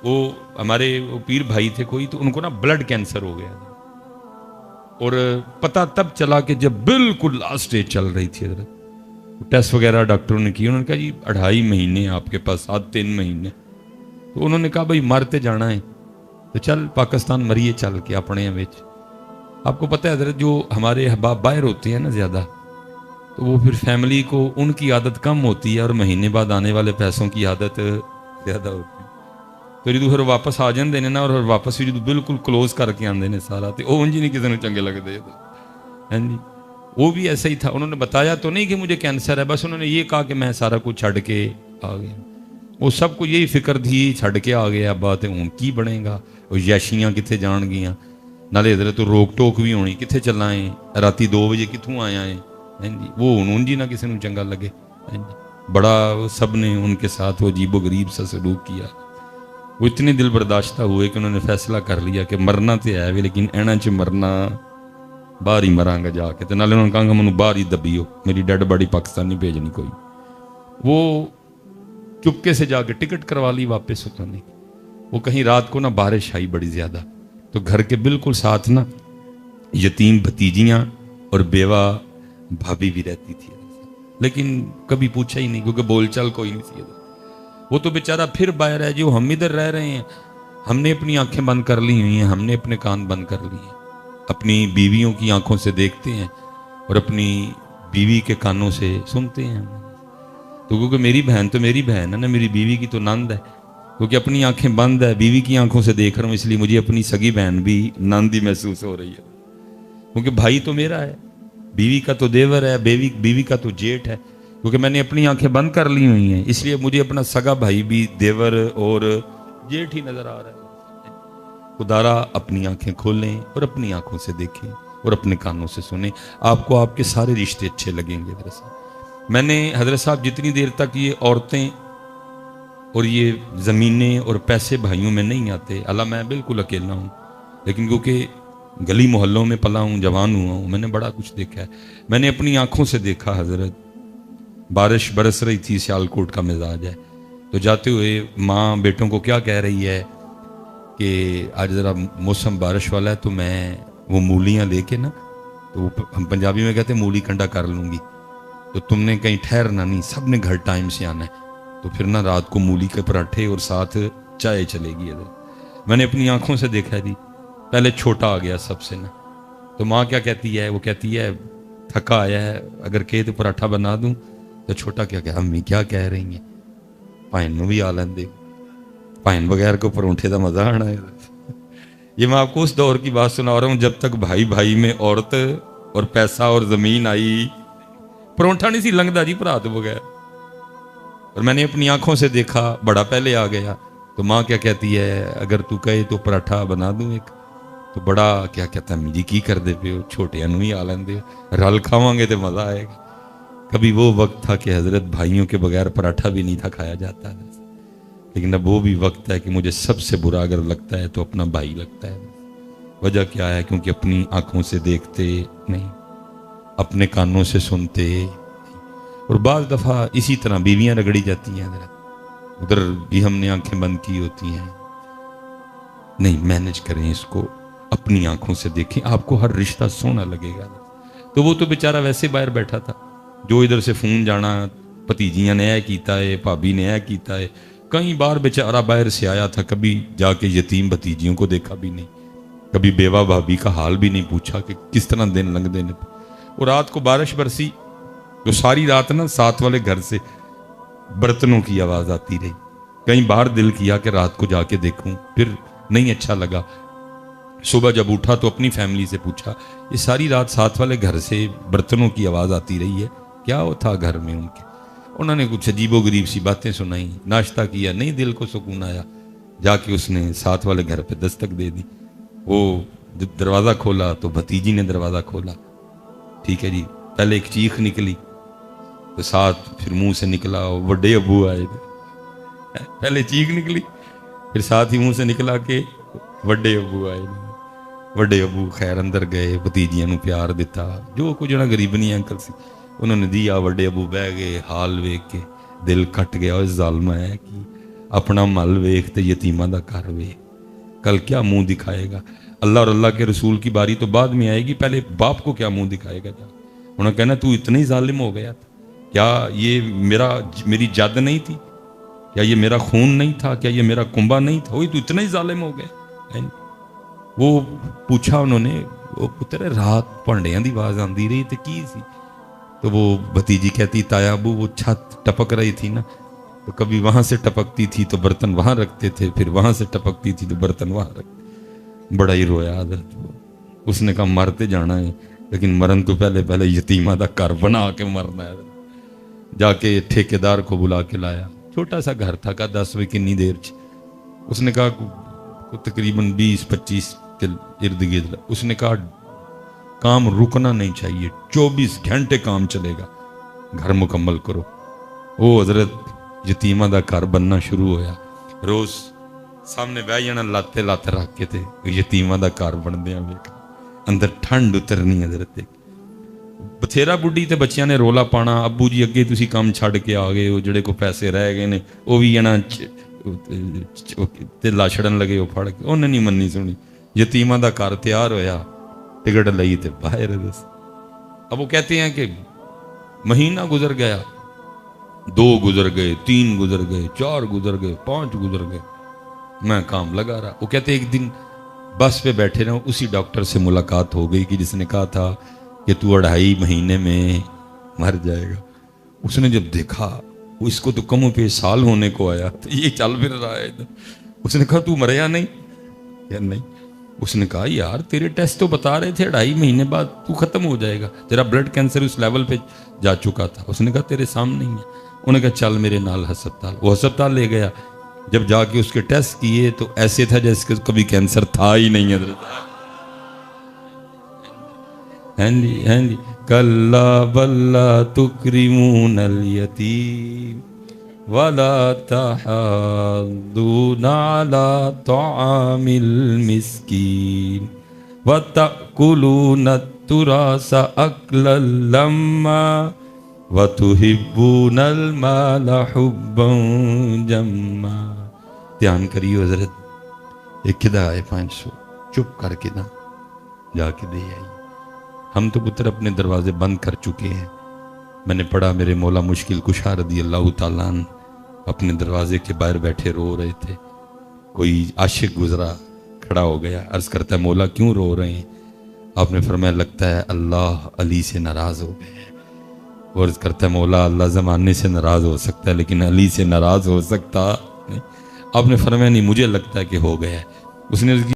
وہ ہمارے وہ پیر بھائی تھے کوئی، تو ان کو نا بلڈ کینسر ہو گیا، اور پتہ تب چلا کہ جب بالکل لاسٹ اسٹیج چل رہی تھی حضرت، ٹیسٹ وغیرہ ڈاکٹروں نے کی، انہوں نے کہا جی 2.5 مہینے آپ کے پاس، 3 مہینے. تو انہوں نے کہا بھائی مرتے جانا ہے تو چل پاکستان مریے چل کے اپنے وچ. آپ کو پتہ ہے حضرت جو ہمارے احباب باہر ہوتے ہیں نا زیادہ، تو وہ پھر فیملی کو ان کی عادت کم ہوتی ہے اور مہینے بعد آنے والے پیسوں کی عادت زیادہ ہوتی ہے. تو جدو پھر واپس آ جاندے نے نا، اور واپس بھی جدو بالکل کلوز کر کے آندے نے سارا، تو وہ انج نہیں کسی نے چنگے لگتے. ہاں جی، وہ بھی ایسا ہی تھا. انہوں نے بتایا تو نہیں کہ مجھے کینسر ہے، بس انہوں نے یہ کہا کہ میں سارا کچھ چھڑ کے آ گیا. وہ سب کو یہی فکر تھی چھڑ کے آ گیا، بات ہوں کی بنے گا، وہ یاشیاں کتنے جان گیاں، نالے حضرت روک ٹوک بھی ہونی، کتنے چلائیں راتی 2 بجے کتوں آیا ہے. ہاں جی، وہ ہوں جی نہ کسی نے چنگا لگے. ہاں جی، بڑا سب نے ان کے ساتھ وہ عجیب و غریب سا سلوک کیا. وہ اتنے دل برداشتہ ہوئے کہ انہوں نے فیصلہ کر لیا کہ مرنا تو ہے بھی، لیکن اینا چ مرنا باہر ہی مراں گا جا کے. تو نالے انہوں نے کہا کہ مجھے باہر ہی دبیو، میری ڈیڈ باڈی پاکستان نہیں بھیجنی کوئی. وہ چپکے سے جا کے ٹکٹ کروا لی واپس اترنے کی. وہ کہیں رات کو نا بارش آئی بڑی زیادہ، تو گھر کے بالکل ساتھ نا یتیم بھتیجیاں اور بیوہ بھابھی بھی رہتی تھی، لیکن کبھی پوچھا ہی نہیں کیونکہ بول چال کوئی نہیں تھی. وہ تو بیچارہ پھر باہر ہے جو ہم ادھر رہ رہے ہیں، ہم نے اپنی آنکھیں بند کر لی ہوئی ہیں، ہم نے اپنے کان بند کر لی ہیں، اپنی بیویوں کی آنکھوں سے دیکھتے ہیں اور اپنی بیوی کے کانوں سے سنتے ہیں. تو کیونکہ میری بہن تو میری بہن ہے نا، میری بیوی کی تو نند ہے، کیونکہ اپنی آنکھیں بند ہے، بیوی کی آنکھوں سے دیکھ رہا ہوں، اس لیے مجھے اپنی سگی بہن بھی نند ہی محسوس ہو رہی ہے. کیونکہ بھائی تو میرا ہے، بیوی کا تو دیور ہے، بیوی کا تو جیٹ ہے. کیونکہ میں نے اپنی آنکھیں بند کر لی ہوئی ہیں، اس لیے مجھے اپنا سگا بھائی بھی دیور اور جیٹ ہی نظر آ رہا ہے. خدارا اپنی آنکھیں کھولیں اور اپنی آنکھوں سے دیکھیں اور اپنے کانوں سے سنیں، آپ کو آپ کے سارے رشتے اچھے لگیں گے. دراصل میں نے حضرت صاحب جتنی دیر تک یہ عورتیں اور یہ زمینیں اور پیسے بھائیوں میں نہیں آتے، اللہ میں بالکل اکیلا ہوں، لیکن کیونکہ گلی محلوں میں پلا ہوں، جوان ہوا ہوں، میں نے بڑا کچھ دیکھا ہے. میں نے اپنی آنکھوں سے دیکھا حضرت، بارش برس رہی تھی، سیالکوٹ کا مزاج ہے، تو جاتے ہوئے ماں بیٹوں کو کیا کہہ رہی ہے کہ آج ذرا موسم بارش والا ہے، تو میں وہ مولیاں لے کے نا، تو ہم پنجابی میں کہتے ہیں مولی کنڈا کر لوں گی، تو تم نے کہیں ٹھہرنا نہیں، سب نے گھر ٹائم سے آنا ہے، تو پھر نا رات کو مولی کے پراٹھے اور ساتھ چائے چلے گی. میں نے اپنی آنکھوں سے دیکھا جی. پہلے چھوٹا آ گیا سب سے نا، تو ماں کیا کہتی ہے، وہ کہتی ہے تھکا آیا ہے، اگر کہے تو پراٹھا بنا دوں، تو چھوٹا کیا کہ امی کیا کہہ رہی ہیں، پائن نو بھی آ لین دے، پائن بغیر کو پرونٹھے کا مزہ آنا ہے. یہ میں آپ کو اس دور کی بات سنا رہا ہوں جب تک بھائی بھائی میں عورت اور پیسہ اور زمین آئی، پرونٹھا نہیں سی لنگدا جی بھرا تو بغیر. اور میں نے اپنی آنکھوں سے دیکھا، بڑا پہلے آ گیا، تو ماں کیا کہتی ہے اگر تو کہے تو پراٹھا بنا دوں ایک، تو بڑا کیا کہتا ہے میری کی کر دے پہ ہو، چھوٹے انو ہی آ لین دے، رل کھاواں گے تو مزہ آئے گا. کبھی وہ وقت تھا کہ حضرت بھائیوں کے بغیر پراٹھا بھی نہیں تھا کھایا جاتا، لیکن اب وہ بھی وقت ہے کہ مجھے سب سے برا اگر لگتا ہے تو اپنا بھائی لگتا ہے. وجہ کیا ہے؟ کیونکہ اپنی آنکھوں سے دیکھتے نہیں، اپنے کانوں سے سنتے، اور بعض دفعہ اسی طرح بیویاں رگڑی جاتی ہیں، ادھر بھی ہم نے آنکھیں بند کی ہوتی ہیں. نہیں، مینج کریں اس کو، اپنی آنکھوں سے دیکھیں، آپ کو ہر رشتہ سونا لگے گا. تو وہ تو بیچارہ ویسے باہر بیٹھا تھا، جو ادھر سے فون جانا، بھتیجیاں نے اے کیتا ہے، بھابی نے اے کیتا ہے، کئی بار بیچارہ باہر سے آیا تھا، کبھی جا کے یتیم بھتیجیوں کو دیکھا بھی نہیں، کبھی بیوہ بھابی کا حال بھی نہیں پوچھا کہ کس طرح دن لنگ دینے. اور رات کو بارش برسی تو ساری رات نا ساتھ والے گھر سے برتنوں کی آواز آتی رہی. کہیں باہر دل کیا کہ رات کو جا کے دیکھوں، پھر نہیں اچھا لگا. صبح جب اٹھا تو اپنی فیملی سے پوچھا، یہ ساری رات ساتھ والے گھر سے برتنوں کی آواز آتی رہی ہے، کیا وہ تھا گھر میں ان کے؟ انہوں نے کچھ عجیب و غریب سی باتیں سنائی، ناشتہ کیا، نہیں دل کو سکون آیا، جا کے اس نے ساتھ والے گھر پہ دستک دے دی. وہ دروازہ کھولا تو بھتیجی نے دروازہ کھولا، ٹھیک ہے جی، پہلے ایک چیخ نکلی، تو ساتھ پھر منہ سے نکلا وڈے ابو آئے تھے. پہلے چیخ نکلی، پھر ساتھ ہی منہ سے نکلا کہ وڈے ابو آئے. وڈے ابو خیر اندر گئے، بھتیجیاں نو پیار دیتا، جو کچھ نہ غریبنی انکل سی انہوں نے دیا. وڈے ابو بہ گئے، حال ویکھ کے دل کٹ گیا، اس ظالمہ ہے کی اپنا مل ویخ تے یتیماں دا گھر ویخ، کل کیا منہ دکھائے گا؟ اللہ اور اللہ کے رسول کی باری تو بعد میں آئے گی، پہلے باپ کو کیا منہ دکھائے گا؟ جا انہوں نے کہنا تو اتنا ہی ظالم ہو گیا تھا، کیا یہ میری جد نہیں تھی؟ کیا یہ میرا خون نہیں تھا؟ کیا یہ میرا کنبا نہیں تھا؟ وہی تو اتنا ہی ظالم ہو گئے۔ وہ پوچھا انہوں نے، وہ پتر رات پانڈیاں دی آواز آندی رہی تو کی سی؟ تو وہ بھتیجی کہتی تایا ابو وہ چھت ٹپک رہی تھی نا، تو کبھی وہاں سے ٹپکتی تھی تو برتن وہاں رکھتے تھے، پھر وہاں سے ٹپکتی تھی تو برتن وہاں رکھتے۔ بڑا ہی رویا حضرت۔ اس نے کہا مرتے جانا ہے لیکن مرن تو پہلے یتیمہ دا گھر بنا کے مرنا ہے۔ جا کے ٹھیکیدار کو بلا کے لایا، چھوٹا سا گھر تھا، کہا 10 بجے کنی دیر اس نے کہا تقریباً 20-25 کے ارد گرد۔ اس نے کہا کام رکنا نہیں چاہیے، 24 گھنٹے کام چلے گا، گھر مکمل کرو۔ وہ حضرت یتیمہ دا گھر بننا شروع ہویا، روز سامنے بہ جانا لاتے لاتے رکھ کے تھے، یتیمہ دا گھر بن دیا، اندر ٹھنڈ اترنی حضرت۔ بتھیرا بڈھی تے بچیاں نے رولا پانا، ابو جی اگے تسی کام چھڑ کے آ گئے ہو، جڑے کو پیسے رہ گئے نے وہ بھی نا لا چھڑن لگے وہ پھڑ کے، انہیں نہیں مننی سنی۔ یتیمہ دا گھر تیار ہویا، ٹکٹ لئی تے باہر دس۔ اب وہ کہتے ہیں کہ مہینہ گزر گیا، 2 گزر گئے، 3 گزر گئے، 4 گزر گئے، 5 گزر گئے، میں کام لگا رہا۔ وہ کہتے ایک دن بس پہ بیٹھے رہے، اسی ڈاکٹر سے ملاقات ہو گئی کہ جس نے کہا تھا کہ تو 2.5 مہینے میں مر جائے گا۔ اس نے جب دیکھا وہ اس کو تو کم و بیش سال ہونے کو آیا، تو یہ چل پھر رہا ہے۔ اس نے کہا تو مریا نہیں؟ یا نہیں۔ اس نے کہا یار تیرے ٹیسٹ تو بتا رہے تھے 2.5 مہینے بعد تو ختم ہو جائے گا، تیرا بلڈ کینسر اس لیول پہ جا چکا تھا۔ اس نے کہا تیرے سامنے ہی ہے۔ انہوں نے کہا چل میرے نال ہسپتال۔ وہ ہسپتال لے گیا، جب جا کے اس کے ٹیسٹ کیے تو ایسے تھا جیسے کبھی کینسر تھا ہی نہیں حضرت۔ ہاں جی کلا بل لا تکرمون الیتیم ولا تحاضون علی طعام المسکین وتأکلون التراث اکلا لما وتحبون المال حبا جما۔ دھیان کریو حضرت، ایک کدا آئے 500 چپ کر کے نا جا کے دے آئی۔ ہم تو پتر اپنے دروازے بند کر چکے ہیں۔ میں نے پڑھا میرے مولا مشکل کشا رضی اللہ تعالیٰ عنہ اپنے دروازے کے باہر بیٹھے رو رہے تھے، کوئی عاشق گزرا کھڑا ہو گیا، عرض کرتا ہے مولا کیوں رو رہے ہیں؟ آپ نے فرمایا لگتا ہے اللہ علی سے ناراض ہو گئے ہیں۔ اور عرض کرتا ہے مولا اللہ زمانے سے ناراض ہو سکتا ہے لیکن علی سے ناراض ہو سکتا نہیں۔ آپ نے فرمایا نہیں مجھے لگتا ہے کہ ہو گیا ہے۔ اس نے